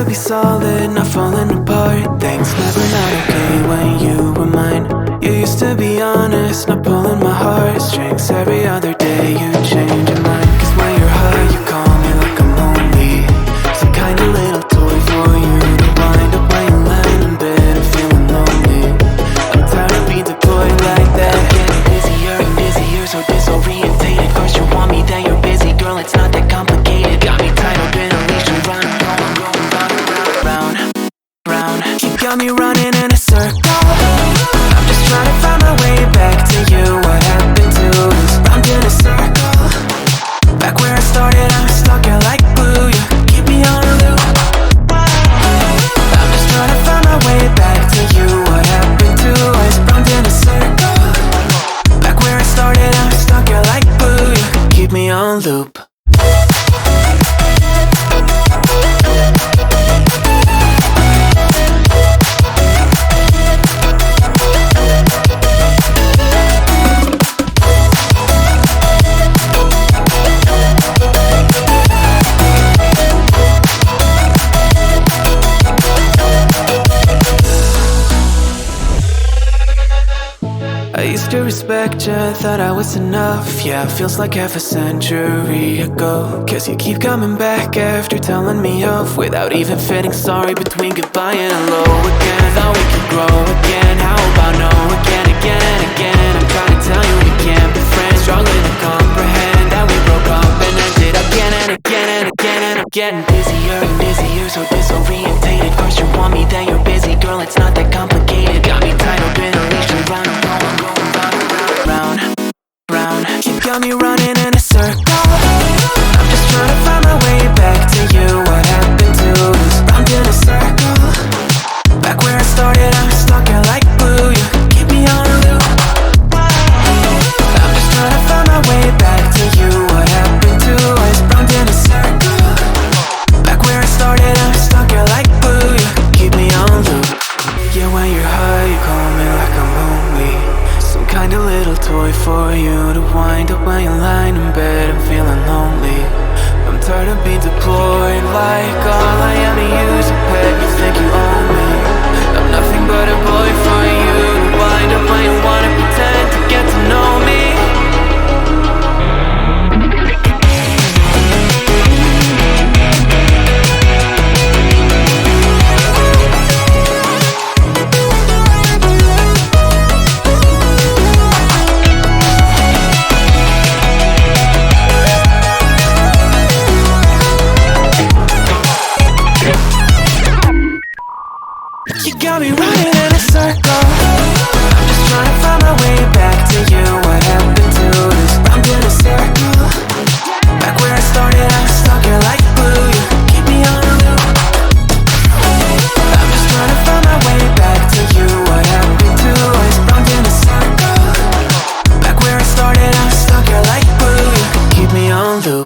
be solid, not falling apart. Things never not okay when you were mine. You used to be honest, not pulling my heartstrings. Every other day you change your mind. Cause when you're high you call me like I'm lonely. Some kind of little toy for you to wind up when you land in bed and feeling lonely. I'm tired of being deployed like that. I'm getting busier and busier, so disorientated. First you want me, then you're busy. Girl, it's not that complicated. Got me tied up in a leash and running, going round, round. You got me running in a circle. I'm just trying to find my way back to you. What happened to us? Round in a circle. Back where I started, I'm stuck here like glue. You keep me on a loop. I'm just trying to find my way back to you. What happened to us? Round in a circle. Back where I started, I'm stuck here like glue. You keep me on loop. I used to respect you, thought I was enough. Yeah, it feels like half a century ago. Cause you keep coming back after telling me off, without even fitting sorry between goodbye and hello again. Thought we could grow again, how about no again, again and again. I'm trying to tell you we can't be friends, struggling to comprehend that we broke up and ended again and again and again. And I'm getting busier and busier, so disorientated. First you want me, then you're busy. Girl, it's not that complicated. Got me tied up in a leash and running, round, round. You got me running in a circle. I'm just trying to find my way back to you. What happened to us? Round in a circle. Back where I started, I'm stuck here like glue. You keep me on a loop. I'm just trying to find my way back to you. What happened to us? Round in a circle. Back where I started, I'm stuck here like glue. You keep me on loop. Yeah, when you're high, you call me like I'm lonely. Some kind of little toy for you to wind up when you're lying in bed and feeling lonely. I'm tired of being deployed like all I am to use a pet. You think you own me? I'm nothing but a boy for you to wind up when you wanna pretend to get to know me. You got me running in a circle. I'm just trying to find my way back to you. What happened to us? Round in a circle. Back where I started, I'm stuck here like glue. You keep me on a loop. I'm just trying to find my way back to you. What happened to us? Round in a circle. Back where I started, I'm stuck here like glue. You keep me on loop.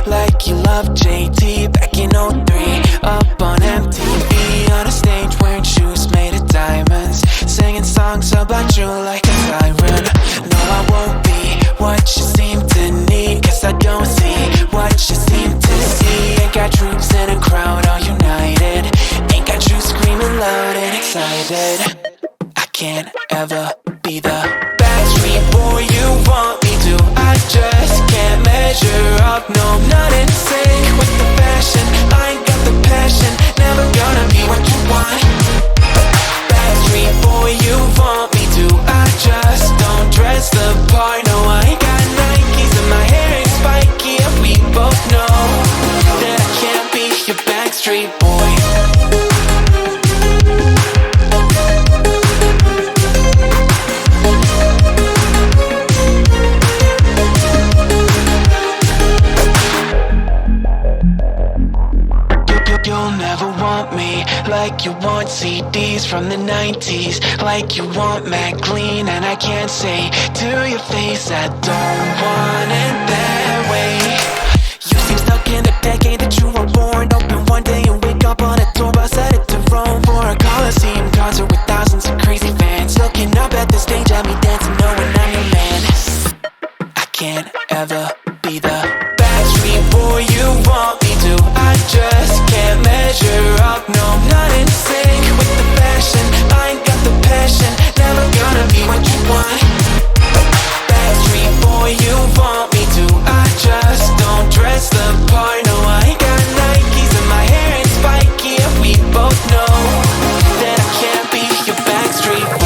Like you love JT back in '03. Up on MTV on a stage wearing shoes made of diamonds, singing songs about you like a siren. No, I won't be what you seem to need, cause I don't see what you seem to see. Ain't got troops in a crowd all united. Ain't got you screaming loud and excited. I can't ever be the backstreet boy you want me to. I just can't measure up, no, I'm not in sync with the fashion. I ain't got the passion, never gonna be what you want. Backstreet boy you want me to. I just don't dress the part, no, I ain't got Nikes and my hair ain't spiky. And we both know that I can't be your backstreet boy. CDs from the 90s, like you want Mac clean, and I can't say to your face I don't want it that way. You seem stuck in the decade that you were born. Open one day and wake up on a tour bus headed to Rome for a Coliseum concert with thousands of crazy fans, looking up at the stage at me dancing, knowing I'm your man. I can't ever be the Backstreet boy you want me to. I just can't measure up, no, not in sync with the fashion. I ain't got the passion, never gonna be what you want. Backstreet boy you want me to. I just don't dress the part, no, I ain't got Nikes and my hair ain't spiky, and we both know that I can't be your Backstreet boy.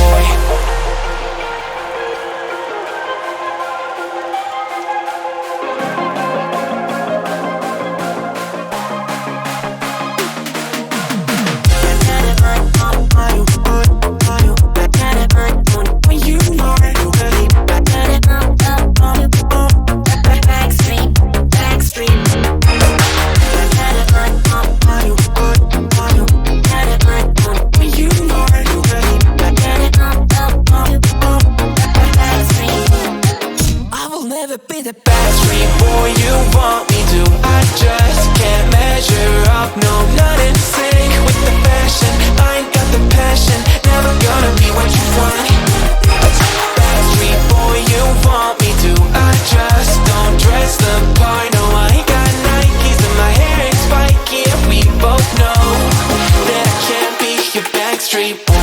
Be the Backstreet boy you want me to. I just can't measure up, no, not in sync with the fashion. I ain't got the passion, never gonna be what you want. Backstreet boy you want me to. I just don't dress the part, no, I ain't got Nikes and my hair ain't spiky, and we both know that I can't be your Backstreet boy.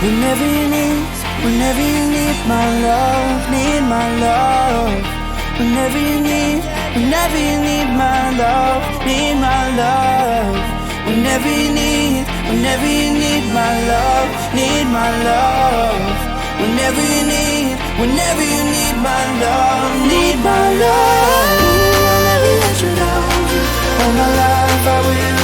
Whenever you need my love, need my love. Whenever you need my love, need my love. Whenever you need my love, need my love. Ooh, I'll never let you down. fight with